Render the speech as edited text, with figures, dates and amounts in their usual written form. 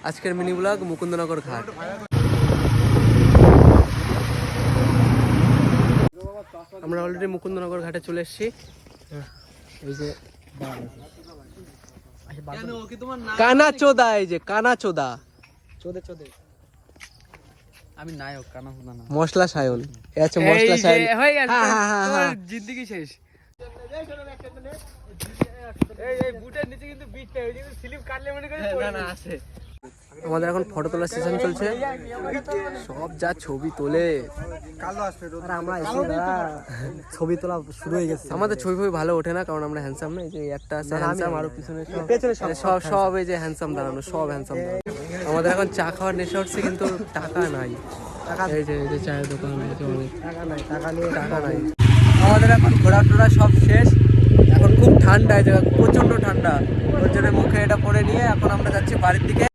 আজকের mini blog Mukundanagar ঘাট। আমরা অলরেডি মুকুন্দনগর ঘাটে চলে এসেছি। এই যে কানাচোদা, এই যে কানাচোদা, আমি নায়ক কানাচোদা না, মশলা সায়ন। এই আছে মশলা সায়ন, হয়ে গেছে তোমার জিন্দেগি শেষ। এই বুটের নিচে কিন্তু বিট নেই, ওই যে স্লিপ কাটলে মনে করে না আছে। আমাদের এখন ফটো তোলার সেশন চলছে, সব যা ছবি তোলে। আমরা ছবি তোলা শুরু হয়ে গেছে। আমাদের ছবি ভালো ওঠে না, কারণ আমরা হ্যান্ডসাম না। এই যে একটা আছে হ্যান্ডসাম, আরো পিছনে সব সব এই যে হ্যান্ডসাম দাঁড়ানো, সব হ্যান্ডসাম দাঁড়ানো। আমাদের এখন চা খাওয়ার নেশা হচ্ছে, কিন্তু টাকা নাই। এই যে চায়ের দোকান, টাকা নাই। আমাদের এখন ঘোরা টোরা সব শেষ। এখন খুব ঠান্ডা, এই জায়গা প্রচন্ড ঠান্ডা, ওর জন্য মুখে এটা পরে নিয়ে এখন আমরা যাচ্ছি বাড়ির দিকে।